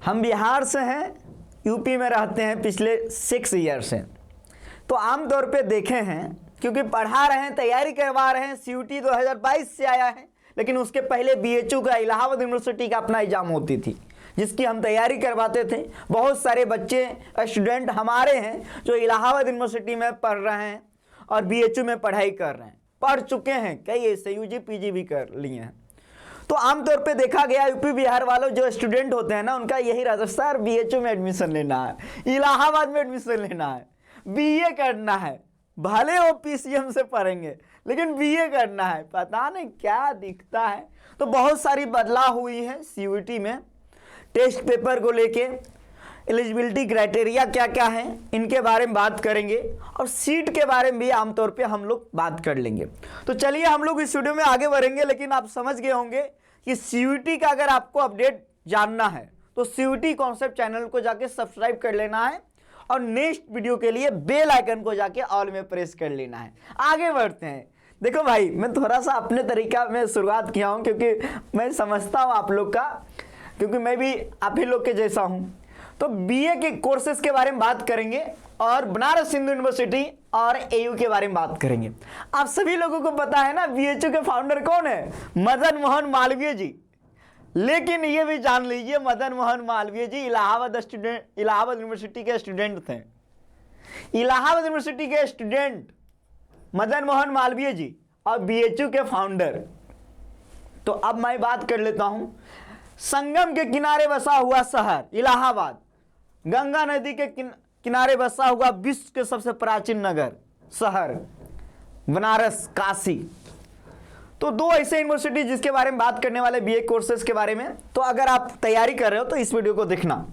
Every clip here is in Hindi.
हम बिहार से हैं, यूपी में रहते हैं पिछले 6 ईयर से। तो आमतौर पे देखे हैं, क्योंकि पढ़ा रहे हैं, तैयारी करवा रहे हैं, सीयूटी 2022 से आया है, लेकिन उसके पहले बीएचयू का इलाहाबाद यूनिवर्सिटी का अपना एग्जाम होती थी जिसकी हम तैयारी करवाते थे। बहुत सारे बच्चे स्टूडेंट हमारे हैं जो इलाहाबाद यूनिवर्सिटी में पढ़ रहे हैं और बीएचयू में पढ़ाई कर रहे हैं, पढ़ चुके हैं, कई ऐसे यूजी पीजी भी कर लिए हैं। तो आमतौर पे देखा गया यूपी बिहार वालों जो स्टूडेंट होते हैं ना, उनका यही रहता है, सर बीएचयू में एडमिशन लेना है, इलाहाबाद में एडमिशन लेना है, बीए करना है, भले वो पीसीएम से पढ़ेंगे लेकिन बीए करना है। पता नहीं क्या दिखता है। तो बहुत सारी बदलाव हुई है सीयूटी में, टेस्ट पेपर को लेके, एलिजिबिलिटी क्राइटेरिया क्या क्या है इनके बारे में बात करेंगे, और सीट के बारे में भी आमतौर पे हम लोग बात कर लेंगे। तो चलिए हम लोग इस वीडियो में आगे बढ़ेंगे, लेकिन आप समझ गए होंगे कि सीयूटी का अगर आपको अपडेट जानना है तो सीयूटी कॉन्सेप्ट चैनल को जाके सब्सक्राइब कर लेना है और नेक्स्ट वीडियो के लिए बेल आइकन को जाके ऑल में प्रेस कर लेना है। आगे बढ़ते हैं। देखो भाई, मैं थोड़ा सा अपने तरीका में शुरुआत किया हूँ क्योंकि मैं समझता हूँ आप लोग का, क्योंकि मैं भी आप ही लोग के जैसा हूँ। तो बीए के कोर्सेज के बारे में बात करेंगे और बनारस हिंदू यूनिवर्सिटी और एयू के बारे में बात करेंगे। आप सभी लोगों को पता है ना बीएचयू के फाउंडर कौन है? मदन मोहन मालवीय जी। लेकिन ये भी जान लीजिए मदन मोहन मालवीय जी इलाहाबाद यूनिवर्सिटी के स्टूडेंट थे। इलाहाबाद यूनिवर्सिटी के स्टूडेंट मदन मोहन मालवीय जी और बीएचयू के फाउंडर। तो अब मैं बात कर लेता हूं। संगम के किनारे बसा हुआ शहर इलाहाबाद, गंगा नदी के किनारे बसा हुआ विश्व के सबसे प्राचीन नगर शहर बनारस, काशी। तो दो ऐसे यूनिवर्सिटी जिसके बारे में बात करने वाले बीए कोर्सेज के बारे में। तो अगर आप तैयारी कर रहे हो तो इस वीडियो को देखना।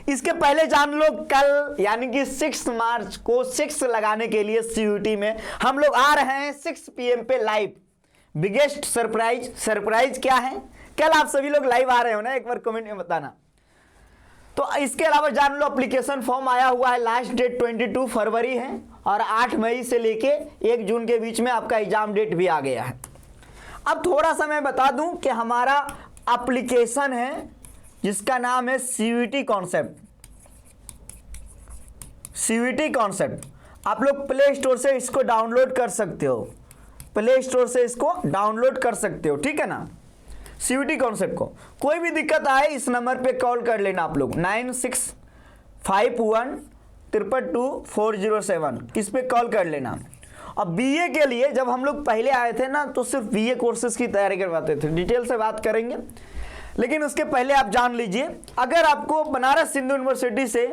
इसके पहले जान लो, कल यानी कि 6 मार्च को 6 लगाने के लिए सीयूटी में हम लोग आ रहे हैं 6 PM पे लाइव। बिगेस्ट सरप्राइज क्या है? कल आप सभी लोग लाइव आ रहे हो ना, एक बार कमेंट में बताना। तो इसके अलावा जान लो एप्लीकेशन फॉर्म आया हुआ है, लास्ट डेट 22 फरवरी है और 8 मई से लेके 1 जून के बीच में आपका एग्जाम डेट भी आ गया है। अब थोड़ा सा मैं बता दूं कि हमारा एप्लीकेशन है जिसका नाम है सीयूटी कॉन्सेप्ट। सीयूटी कॉन्सेप्ट आप लोग प्ले स्टोर से इसको डाउनलोड कर सकते हो, प्ले स्टोर से इसको डाउनलोड कर सकते हो, ठीक है ना। सीयूटी कॉन्सेप्ट को कोई भी दिक्कत आए इस नंबर पे कॉल कर लेना आप लोग, 9651 इस पे कॉल कर लेना। अब बीए के लिए जब हम लोग पहले आए थे ना तो सिर्फ बीए कोर्सेज की तैयारी करवाते थे, डिटेल से बात करेंगे। लेकिन उसके पहले आप जान लीजिए, अगर आपको बनारस हिंदू यूनिवर्सिटी से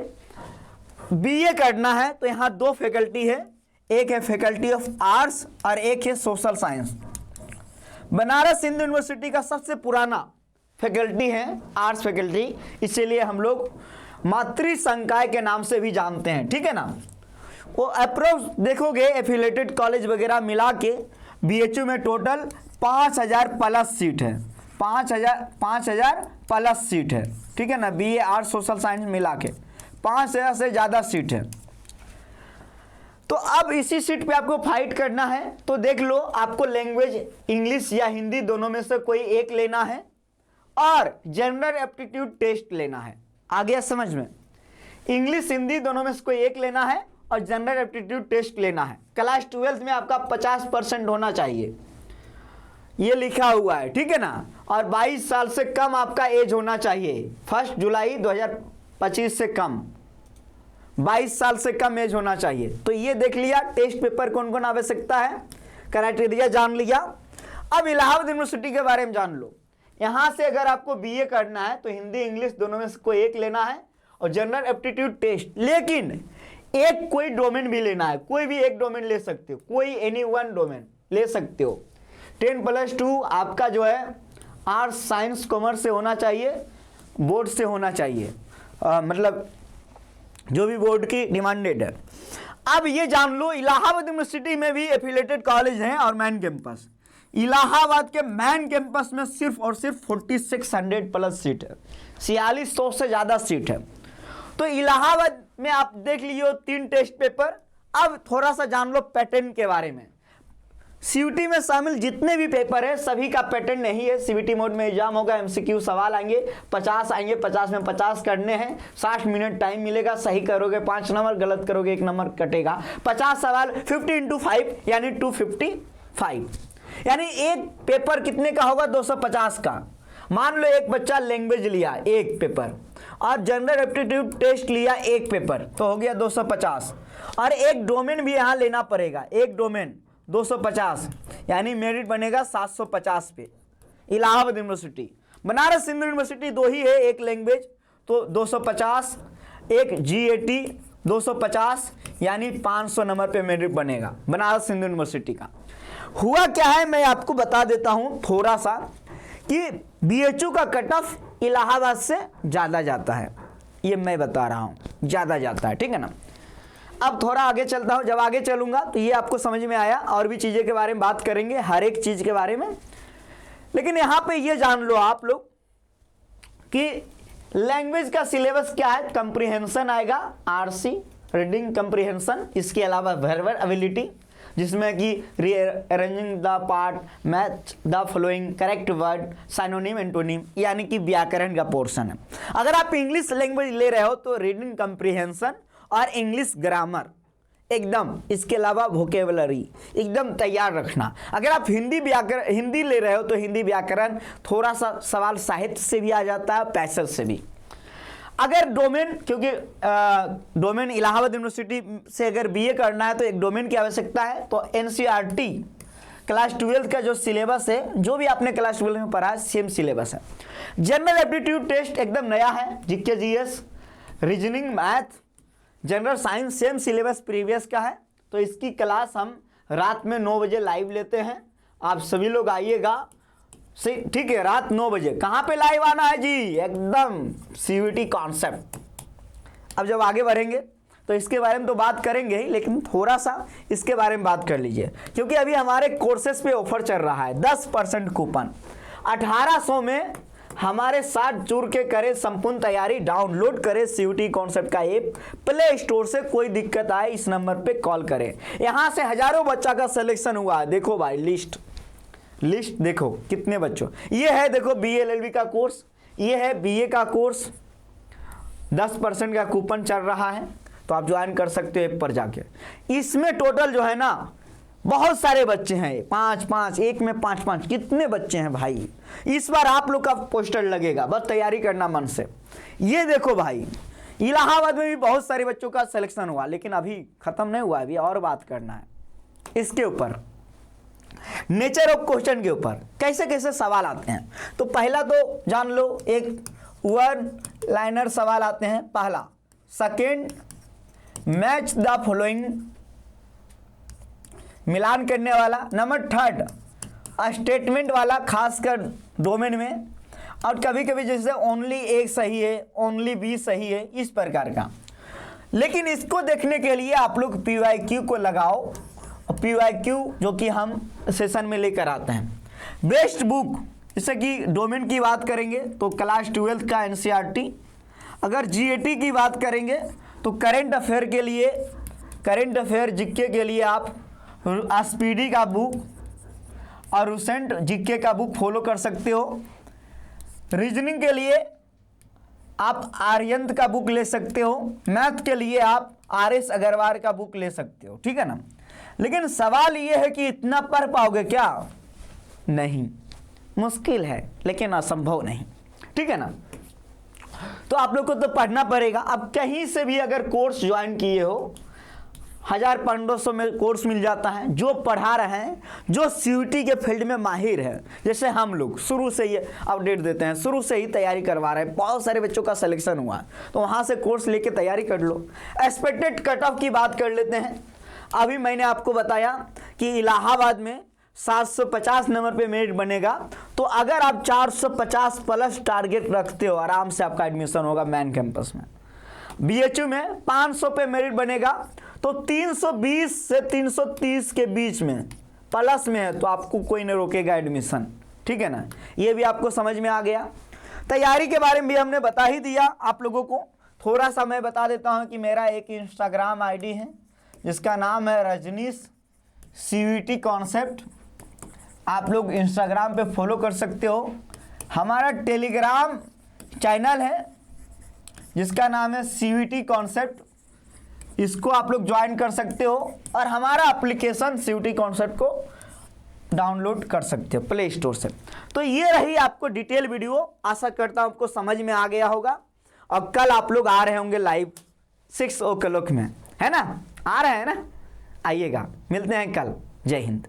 बीए करना है तो यहाँ 2 फैकल्टी है, एक है फैकल्टी ऑफ आर्ट्स और एक है social science. Banaras Hindu university का सबसे पुराना फैकल्टी है आर्ट्स फैकल्टी, इसीलिए हम लोग मातृ संकाय के नाम से भी जानते हैं, ठीक है ना। वो अप्रोक्स देखोगे एफिलेटेड कॉलेज वगैरह मिला के बीएचयू में टोटल 5000 प्लस सीट है, 5000 प्लस सीट है, ठीक है ना। बीए आर्ट्स सोशल साइंस मिला के 5000 से ज़्यादा सीट है। तो अब इसी सीट पे आपको फाइट करना है। तो देख लो, आपको लैंग्वेज इंग्लिश या हिंदी दोनों में से कोई एक लेना है और जनरल एप्टीट्यूड टेस्ट लेना है। आ गया समझ में? इंग्लिश हिंदी दोनों में से कोई एक लेना है और जनरल एप्टीट्यूड टेस्ट लेना है। क्लास 12 में आपका 50% होना चाहिए, ये लिखा हुआ है, ठीक है ना। और 22 साल से कम आपका एज होना चाहिए, 1 जुलाई 2025 से कम, 22 साल से कम एज होना चाहिए। तो ये देख लिया टेस्ट पेपर कौन कौन आवश्यकता है, क्राइटेरिया जान लिया। अब इलाहाबाद यूनिवर्सिटी के बारे में जान लो। यहाँ से अगर आपको बीए करना है तो हिंदी इंग्लिश दोनों में से कोई एक लेना है और जनरल एप्टीट्यूड टेस्ट, लेकिन एक कोई डोमेन भी लेना है, कोई भी एक डोमेन ले सकते हो, कोई एनी वन डोमेन ले सकते हो। 10+2 आपका जो है आर्ट्स साइंस कॉमर्स से होना चाहिए, बोर्ड से होना चाहिए, मतलब जो भी बोर्ड की डिमांडेड है। अब ये जान लो, इलाहाबाद यूनिवर्सिटी में भी एफिलेटेड कॉलेज हैं और मैन कैंपस। इलाहाबाद के मैन कैंपस में सिर्फ और सिर्फ 4600 प्लस सीट है, 4600 से ज़्यादा सीट है। तो इलाहाबाद में आप देख लीजिए 3 टेस्ट पेपर। अब थोड़ा सा जान लो पैटर्न के बारे में। सीयूटी में शामिल जितने भी पेपर है सभी का पैटर्न नहीं है। सीयूटी मोड में एग्जाम होगा, एमसीक्यू सवाल आएंगे, 50 आएंगे, 50 में 50 करने हैं, 60 मिनट टाइम मिलेगा, सही करोगे 5 नंबर, गलत करोगे 1 नंबर कटेगा। 50 सवाल 50 इंटू 5 यानी 255, यानी एक पेपर कितने का होगा? 250 का। मान लो एक बच्चा लैंग्वेज लिया एक पेपर और जनरल एप्टीट्यूड टेस्ट लिया एक पेपर, तो हो गया 250, और एक डोमेन भी यहाँ लेना पड़ेगा, एक डोमेन 250, यानी मेरिट बनेगा 750 पे। इलाहाबाद यूनिवर्सिटी, बनारस हिंदू यूनिवर्सिटी दो ही है, एक लैंग्वेज तो 250, एक जीएटी 250, यानी 500 नंबर पे मेरिट बनेगा बनारस हिंदू यूनिवर्सिटी का। हुआ क्या है मैं आपको बता देता हूं थोड़ा सा कि बीएचयू का कट ऑफ इलाहाबाद से ज़्यादा जाता है, ये मैं बता रहा हूं, ज़्यादा जाता है, ठीक है ना। अब थोड़ा आगे चलता हूं, जब आगे चलूंगा तो ये आपको समझ में आया, और भी चीज़ें के बारे में बात करेंगे, हर एक चीज़ के बारे में। लेकिन यहाँ पे ये जान लो आप लोग कि लैंग्वेज का सिलेबस क्या है। कंप्रीहेंशन आएगा, आरसी रीडिंग कंप्रीहेंशन, इसके अलावा वर्बल एबिलिटी जिसमें कि rearranging the part, match the following, correct word, synonym, antonym, यानी कि व्याकरण का पोर्शन है। अगर आप इंग्लिश लैंग्वेज ले रहे हो तो रीडिंग कंप्रीहेंशन और इंग्लिश ग्रामर एकदम, इसके अलावा वोकेबलरी एकदम तैयार रखना। अगर आप हिंदी ले रहे हो तो हिंदी व्याकरण, थोड़ा सा सवाल साहित्य से भी आ जाता है, पैसेज से भी। अगर डोमेन, क्योंकि डोमेन इलाहाबाद यूनिवर्सिटी से अगर बीए करना है तो एक डोमेन की आवश्यकता है, तो एनसीईआरटी क्लास 12 का जो सिलेबस है, जो भी आपने क्लास 12 में पढ़ा है सेम सिलेबस है। जनरल एप्टीट्यूड टेस्ट एकदम नया है, GK GS, reasoning, math, general science same syllabus previous का है। तो इसकी क्लास हम रात में 9 बजे लाइव लेते हैं, आप सभी लोग आइएगा, ठीक है, रात 9 बजे। कहाँ पे लाइव आना है जी? एकदम सीयूटी कॉन्सेप्ट। अब जब आगे बढ़ेंगे तो इसके बारे में तो बात करेंगे ही, लेकिन थोड़ा सा इसके बारे में बात कर लीजिए, क्योंकि अभी हमारे कोर्सेज पे ऑफर चल रहा है 10% कूपन। 1800 में हमारे साथ जुड़ के करें संपूर्ण तैयारी, डाउनलोड करें सीयूटी कॉन्सेप्ट का ऐप प्ले स्टोर से। कोई दिक्कत आए इस नंबर पे कॉल करें। यहाँ से हजारों बच्चा का सिलेक्शन हुआ है, देखो भाई लिस्ट देखो कितने बच्चों, ये है देखो बीए एलएलबी का कोर्स, ये है बीए का कोर्स, 10% का कूपन चल रहा है, तो आप ज्वाइन कर सकते हो ऐप पर जाके। इसमें टोटल जो है ना बहुत सारे बच्चे हैं, 5-5, एक में 5-5, कितने बच्चे हैं भाई। इस बार आप लोग का पोस्टर लगेगा, बस तैयारी करना मन से। ये देखो भाई, इलाहाबाद में भी बहुत सारे बच्चों का सिलेक्शन हुआ, लेकिन अभी खत्म नहीं हुआ, अभी और बात करना है इसके ऊपर, नेचर ऑफ क्वेश्चन के ऊपर कैसे कैसे सवाल आते हैं। तो पहला तो जान लो, एक वन लाइनर सवाल आते हैं पहला। सेकेंड, मैच द फॉलोइंग, मिलान करने वाला। नंबर थर्ड, स्टेटमेंट वाला, खासकर डोमेन में, और कभी कभी जैसे ओनली एक सही है, ओनली बी सही है, इस प्रकार का। लेकिन इसको देखने के लिए आप लोग PYQ को लगाओ, PYQ जो कि हम सेशन में लेकर आते हैं। बेस्ट बुक, जैसे कि डोमेन की बात करेंगे तो क्लास 12 का NCERT। अगर GAT की बात करेंगे तो करंट अफेयर के लिए, करंट अफेयर जीके के लिए आप SPD का बुक और रूसेंट जीके का बुक फॉलो कर सकते हो। रीजनिंग के लिए आप आर्यंत का बुक ले सकते हो। मैथ के लिए आप RS अग्रवाल का बुक ले सकते हो, ठीक है ना। लेकिन सवाल ये है कि इतना पढ़ पाओगे क्या? नहीं, मुश्किल है लेकिन असंभव नहीं, ठीक है ना। तो आप लोग को तो पढ़ना पड़ेगा। अब कहीं से भी अगर कोर्स ज्वाइन किए हो, 1500 में कोर्स मिल जाता है, जो पढ़ा रहे हैं, जो सीयूटी के फील्ड में माहिर है। जैसे हम लोग शुरू से ही अपडेट देते हैं, शुरू से ही तैयारी करवा रहे हैं, बहुत सारे बच्चों का सिलेक्शन हुआ है, तो वहाँ से कोर्स लेके तैयारी कर लो। एक्सपेक्टेड कट ऑफ की बात कर लेते हैं। अभी मैंने आपको बताया कि इलाहाबाद में 750 नंबर पे मेरिट बनेगा, तो अगर आप 450 प्लस टारगेट रखते हो, आराम से आपका एडमिशन होगा मेन कैंपस में। बीएचयू में 500 पे मेरिट बनेगा, तो 320 से 330 के बीच में प्लस में है, तो आपको कोई नहीं रोकेगा एडमिशन, ठीक है ना। ये भी आपको समझ में आ गया। तैयारी के बारे में भी हमने बता ही दिया आप लोगों को। थोड़ा सा मैं बता देता हूँ कि मेरा एक इंस्टाग्राम ID है जिसका नाम है रजनीश CVT कॉन्सेप्ट आप लोग इंस्टाग्राम पे फॉलो कर सकते हो। हमारा टेलीग्राम चैनल है जिसका नाम है CVT कॉन्सेप्ट, इसको आप लोग ज्वाइन कर सकते हो और हमारा एप्लीकेशन CVT कॉन्सेप्ट को डाउनलोड कर सकते हो प्ले स्टोर से। तो ये रही आपको डिटेल वीडियो, आशा करता हूँ आपको समझ में आ गया होगा। और कल आप लोग आ रहे होंगे लाइव 6 o'clock में, है ना? आ रहे हैं ना? आइएगा, मिलते हैं कल। जय हिंद।